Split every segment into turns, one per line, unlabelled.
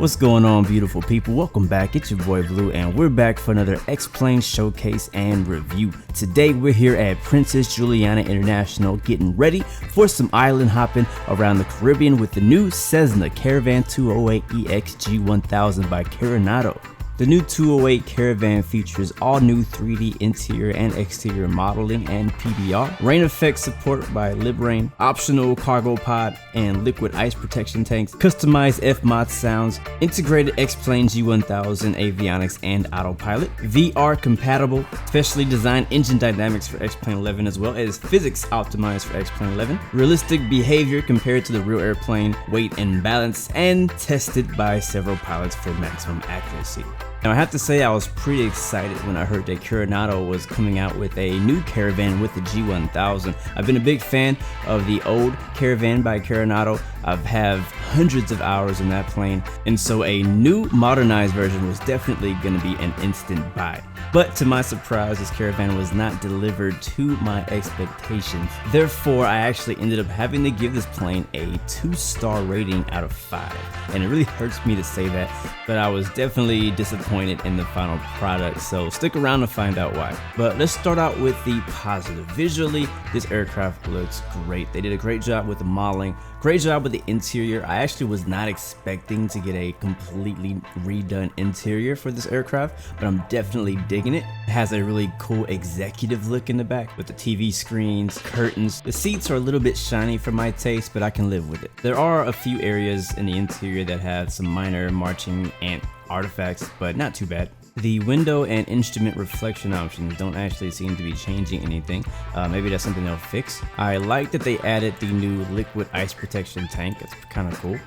What's going on, beautiful people? Welcome back. It's your boy Blue, and we're back for another X-Plane showcase and review. Today we're here at Princess Juliana International getting ready for some island hopping around the Caribbean with the new Cessna Caravan 208EX G1000 by Carenado. The new 208 Caravan features all new 3D interior and exterior modeling and PBR, rain effect support by Librain, optional cargo pod and liquid ice protection tanks, customized F-mod sounds, integrated X-Plane G1000 avionics and autopilot, VR compatible, specially designed engine dynamics for X-Plane 11 as well as physics optimized for X-Plane 11, realistic behavior compared to the real airplane, weight and balance, and tested by several pilots for maximum accuracy. Now I have to say I was pretty excited when I heard that Carenado was coming out with a new Caravan with the G1000. I've been a big fan of the old Caravan by Carenado. I have hundreds of hours in that plane, and so a new modernized version was definitely going to be an instant buy. But to my surprise, this Caravan was not delivered to my expectations. Therefore, I actually ended up having to give this plane a 2-star rating out of 5. And it really hurts me to say that, but I was definitely disappointed in the final product, so stick around to find out why. But let's start out with the positive. Visually, this aircraft looks great. They did a great job with the modeling, great job with the interior. I actually was not expecting to get a completely redone interior for this aircraft, but I'm definitely digging it. It has a really cool executive look in the back with the TV screens, curtains. The seats are a little bit shiny for my taste, but I can live with it. There are a few areas in the interior that have some minor marching ant artifacts, but not too bad. The window and instrument reflection options don't actually seem to be changing anything. Maybe that's something they'll fix. I like that they added the new liquid ice protection tank. It's kind of cool.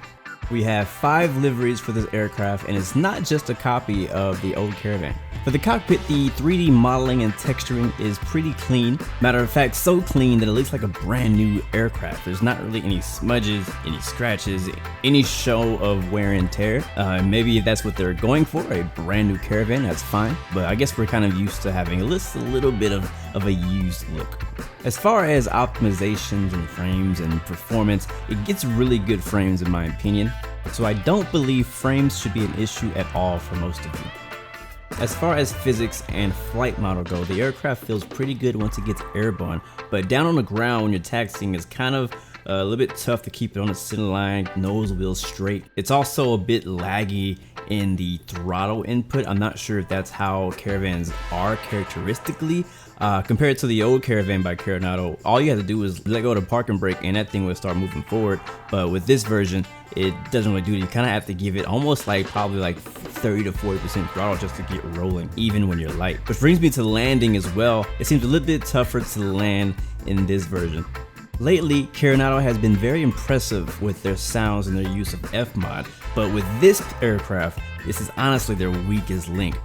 We have 5 liveries for this aircraft, and it's not just a copy of the old Caravan. For the cockpit, the 3D modeling and texturing is pretty clean. Matter of fact, so clean that it looks like a brand new aircraft. There's not really any smudges, any scratches, any show of wear and tear. Maybe if that's what they're going for, a brand new Caravan, that's fine. But I guess we're kind of used to having a little bit of a used look. As far as optimizations and frames and performance, it gets really good frames in my opinion. So I don't believe frames should be an issue at all for most of you. As far as physics and flight model go, the aircraft feels pretty good once it gets airborne, but down on the ground when you're taxiing is kind of a little bit tough to keep it on the center line, nose wheels straight. It's also a bit laggy in the throttle input. I'm not sure if that's how Caravans are characteristically. Compared to the old Caravan by Carenado, all you have to do is let go of the parking brake and that thing will start moving forward. But with this version, it doesn't really do it. You kind of have to give it almost like probably like 30 to 40% throttle just to get rolling, even when you're light. Which brings me to landing as well. It seems a little bit tougher to land in this version. Lately, Carenado has been very impressive with their sounds and their use of F-mod, but with this aircraft, this is honestly their weakest link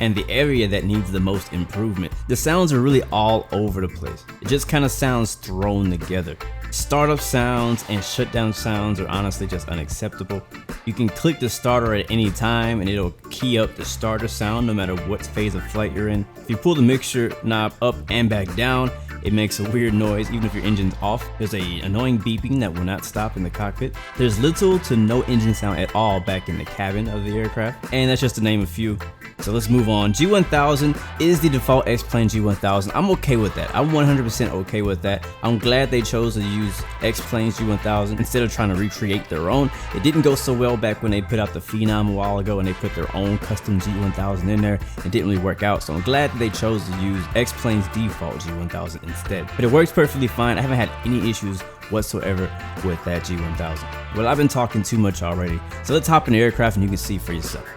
and the area that needs the most improvement. The sounds are really all over the place. It just kind of sounds thrown together. Startup sounds and shutdown sounds are honestly just unacceptable. You can click the starter at any time and it'll key up the starter sound no matter what phase of flight you're in. If you pull the mixture knob up and back down, it makes a weird noise even if your engine's off. There's an annoying beeping that will not stop in the cockpit. There's little to no engine sound at all back in the cabin of the aircraft, and that's just to name a few. So let's move on. G1000 is the default X-Plane G1000. I'm okay with that. I'm 100% okay with that. I'm glad they chose to use X-Plane's G1000 instead of trying to recreate their own. It didn't go so well back when they put out the Phenom a while ago and they put their own custom G1000 in there. It didn't really work out, so I'm glad that they chose to use X-Plane's default G1000 instead. But it works perfectly fine. I haven't had any issues whatsoever with that G1000. Well, I've been talking too much already, so let's hop in the aircraft and you can see for yourself.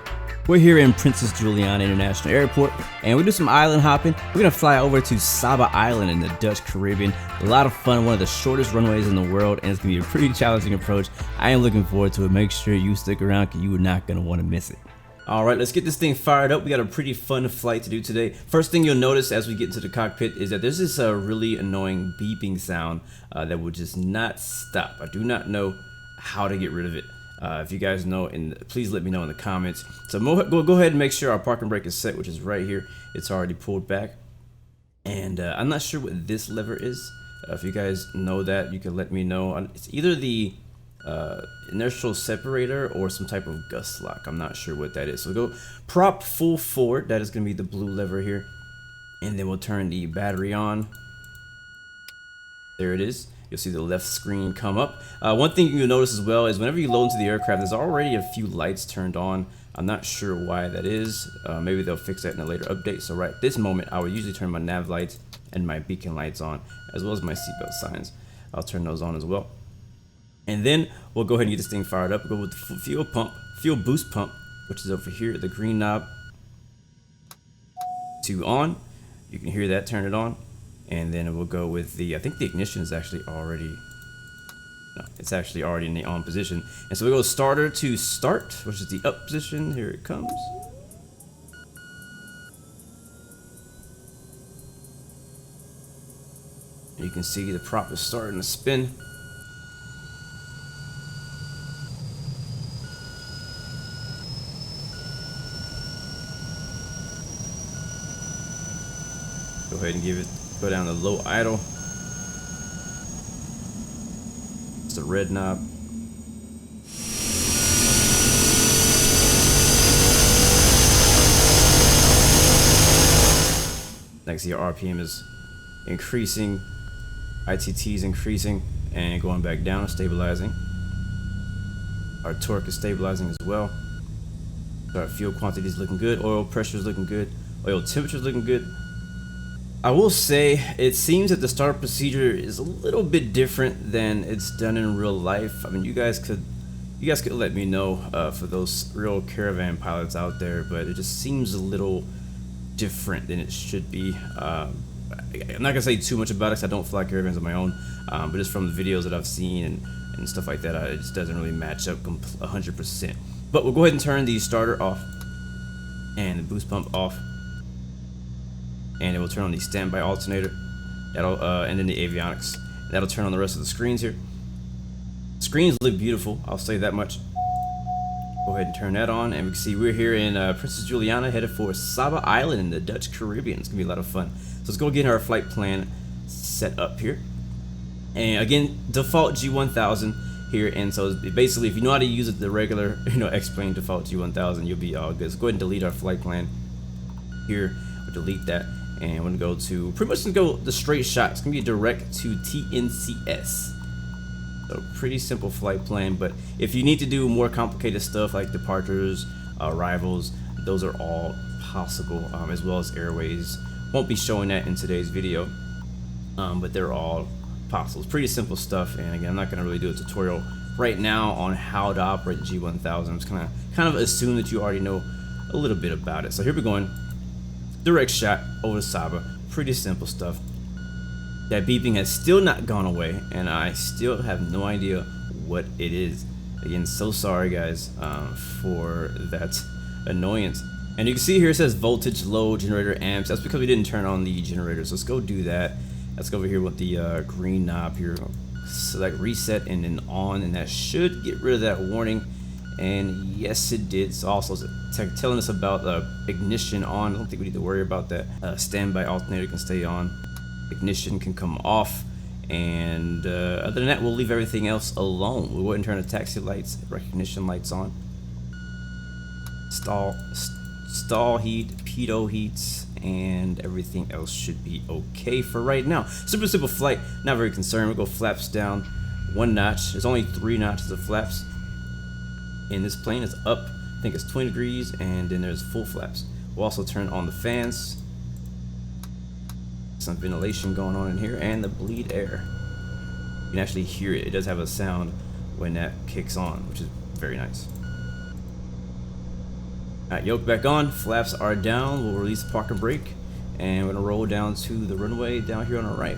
We're here in Princess Juliana International Airport, and we do some island hopping. We're gonna fly over to Saba Island in the Dutch Caribbean. A lot of fun, one of the shortest runways in the world, and it's gonna be a pretty challenging approach. I am looking forward to it. Make sure you stick around because you are not gonna wanna miss it. All right, let's get this thing fired up. We got a pretty fun flight to do today. First thing you'll notice as we get into the cockpit is that there's this really annoying beeping sound that will just not stop. I do not know how to get rid of it. If you guys know, please let me know in the comments. So go ahead and make sure our parking brake is set, which is right here. It's already pulled back. And I'm not sure what this lever is. If you guys know that, you can let me know. It's either the inertial separator or some type of gust lock. I'm not sure what that is. So we'll go prop full forward. That is going to be the blue lever here. And then we'll turn the battery on. There it is. You'll see the left screen come up. One thing you'll notice as well is whenever you load into the aircraft, there's already a few lights turned on. I'm not sure why that is. Maybe they'll fix that in a later update. So right at this moment, I would usually turn my nav lights and my beacon lights on, as well as my seatbelt signs. I'll turn those on as well. And then we'll go ahead and get this thing fired up. We'll go with the fuel pump, fuel boost pump, which is over here, the green knob. To on. You can hear that, turn it on. And then we'll go with the, I think the ignition is actually already, no, it's actually already in the on position. And so we go starter to start, which is the up position. Here it comes. And you can see the prop is starting to spin. Go ahead and give it, go down to low idle. It's the red knob. Like, see, our RPM is increasing, ITT is increasing, and going back down, stabilizing. Our torque is stabilizing as well. So our fuel quantity is looking good, oil pressure is looking good, oil temperature is looking good. I will say it seems that the start procedure is a little bit different than it's done in real life. I mean, you guys could let me know for those real Caravan pilots out there, but it just seems a little different than it should be. I'm not gonna say too much about it because I don't fly Caravans on my own, but just from the videos that I've seen and stuff like that, it just doesn't really match up 100%. But we'll go ahead and turn the starter off and the boost pump off. And it will turn on the standby alternator. That'll and then the avionics. That'll turn on the rest of the screens here. Screens look beautiful, I'll say that much. Go ahead and turn that on, and we can see we're here in Princess Juliana, headed for Saba Island in the Dutch Caribbean. It's gonna be a lot of fun. So let's go get our flight plan set up here. And again, default G1000 here. And so basically, if you know how to use it, the regular, X-Plane default G1000, you'll be all good. So go ahead and delete our flight plan here. We'll delete that. And we're gonna go to, pretty much gonna go the straight shot. It's gonna be direct to TNCS. So pretty simple flight plan, but if you need to do more complicated stuff like departures, arrivals, those are all possible, as well as airways. Won't be showing that in today's video, but they're all possible. It's pretty simple stuff, and again, I'm not gonna really do a tutorial right now on how to operate G1000. I'm just gonna kind of assume that you already know a little bit about it. So here we're going. Direct shot over to Saba. Pretty simple stuff. That beeping has still not gone away, and I still have no idea what it is. Again, so sorry guys for that annoyance. And you can see here it says voltage low, generator amps. That's because we didn't turn on the generators. Let's go do that. Let's go over here with the green knob here. Select reset and then on, and that should get rid of that warning. And yes, it did. So also telling us about ignition on. I don't think we need to worry about that. Standby alternator can stay on. Ignition can come off. And other than that, we'll leave everything else alone. We'll go ahead and turn the taxi lights, recognition lights on. Stall heat, pitot heats, and everything else should be okay for right now. Super simple flight. Not very concerned. We'll go flaps down 1 notch. There's only 3 notches of flaps. In this plane is up, I think it's 20 degrees, and then there's full flaps. We'll also turn on the fans. Some ventilation going on in here, and the bleed air. You can actually hear it. It does have a sound when that kicks on, which is very nice. Alright, yoke back on, flaps are down. We'll release the park and brake, and we're gonna roll down to the runway down here on our right.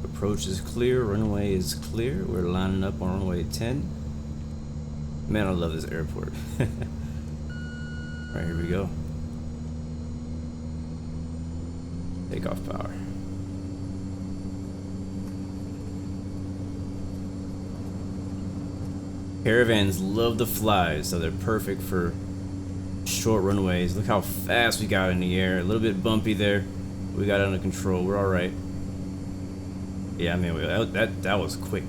Approach is clear, runway is clear. We're lining up on runway 10. Man, I love this airport. Alright, here we go. Takeoff power. Caravans love to fly, so they're perfect for short runways. Look how fast we got in the air. A little bit bumpy there. We got it under control. We're all right. Yeah, I mean that was quick.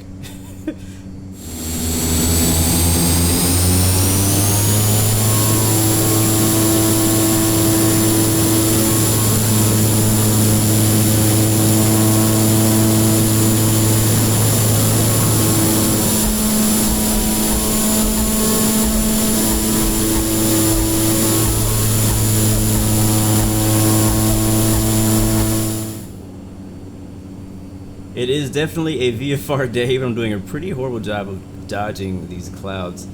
It is definitely a VFR day, but I'm doing a pretty horrible job of dodging these clouds.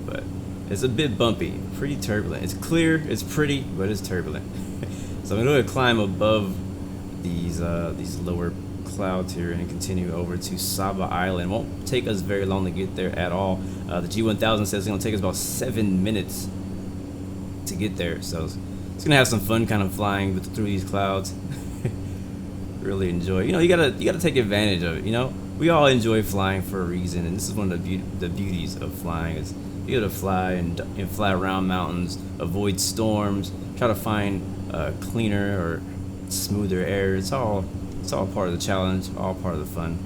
But it's a bit bumpy, pretty turbulent. It's clear, it's pretty, but it's turbulent. So I'm going to climb above these lower clouds here and continue over to Saba Island. Won't take us very long to get there at all. The G1000 says it's going to take us about 7 minutes to get there. So it's going to have some fun kind of flying through these clouds. Really enjoy. You know, you gotta take advantage of it. You know, we all enjoy flying for a reason, and this is one of the beauties of flying. Is you gotta fly and fly around mountains, avoid storms, try to find cleaner or smoother air. It's all part of the challenge, all part of the fun.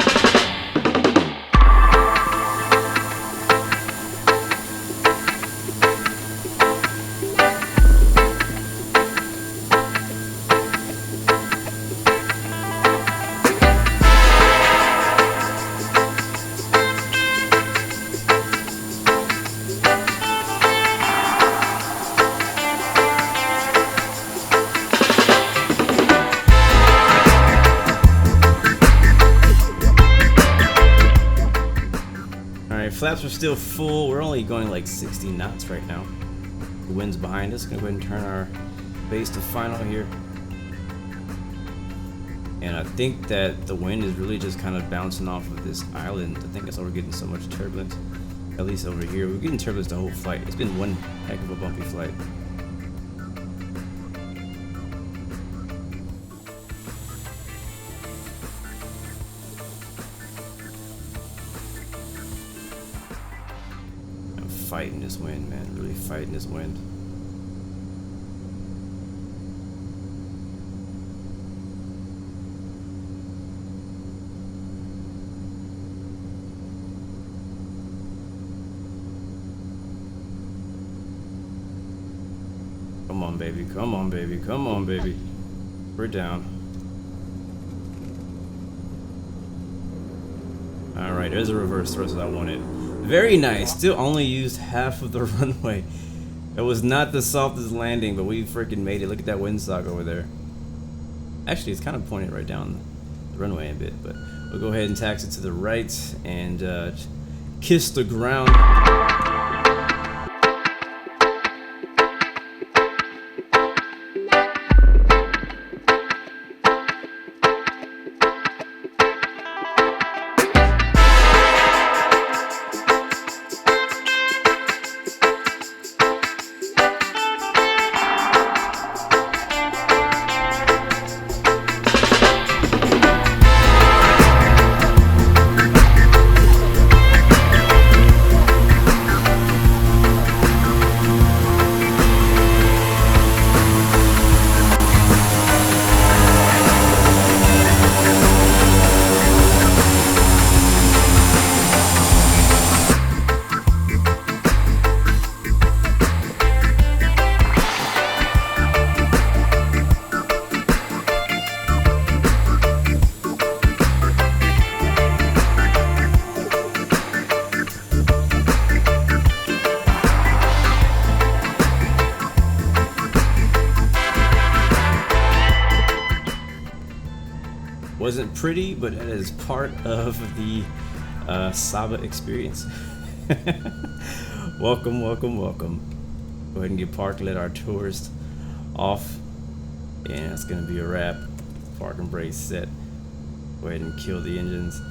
Flaps are still full. We're only going like 60 knots right now. The wind's behind us. Gonna go ahead and turn our base to final here. And I think that the wind is really just kind of bouncing off of this island. I think that's why we're getting so much turbulence. At least over here. We're getting turbulence the whole flight. It's been one heck of a bumpy flight. Fighting this wind, man. Really fighting this wind. Come on, baby. Come on, baby. Come on, baby. We're down. Alright, there's a reverse thrust that I wanted. Very nice. Still only used half of the runway. It was not the softest landing, but we freaking made it. Look at that windsock over there. Actually, it's kind of pointed right down the runway a bit, but we'll go ahead and taxi to the right and kiss the ground. Wasn't pretty, but it is part of the Saba experience. Welcome, welcome, welcome. Go ahead and get parked, let our tourist off, and it's gonna be a wrap. Park and brace set. Go ahead and kill the engines.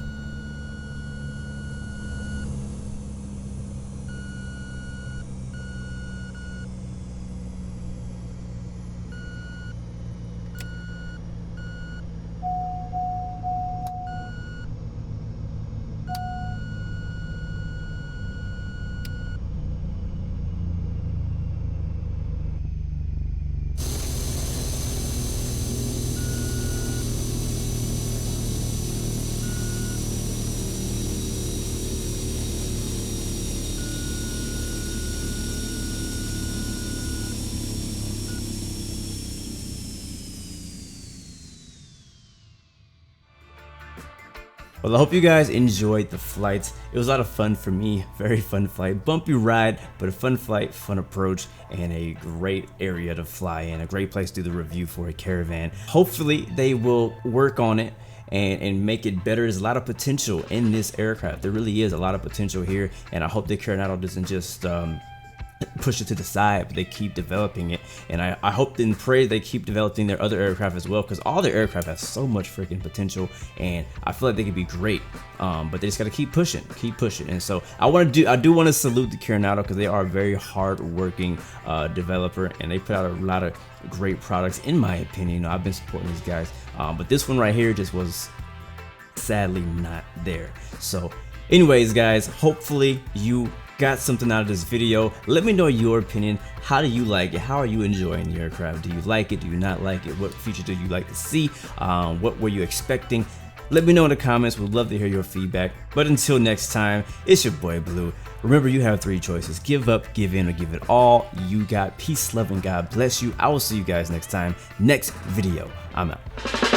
Well, I hope you guys enjoyed the flights. It was a lot of fun for me. Very fun flight. Bumpy ride, but a fun flight, fun approach, and a great area to fly in. A great place to do the review for a Caravan. Hopefully, they will work on it and make it better. There's a lot of potential in this aircraft. There really is a lot of potential here, and I hope that Carenado doesn't just push it to the side, but they keep developing it. And I hope and pray they keep developing their other aircraft as well, because all their aircraft has so much freaking potential, and I feel like they could be great. But they just got to keep pushing. And so I do want to salute the Carenado, because they are a very hard-working developer, and they put out a lot of great products, in my opinion. You know, I've been supporting these guys, but this one right here just was sadly not there. So anyways, guys, hopefully you got something out of this video. Let me know your opinion. How do you like it? How are you enjoying the aircraft? Do you like it? Do you not like it? What features do you like to see? What were you expecting? Let me know in the comments. We'd love to hear your feedback. But until next time, it's your boy Blue. Remember, you have 3 choices: give up, give in, or give it all you got. Peace, love, and God bless you. I will see you guys next time. Next video. I'm out.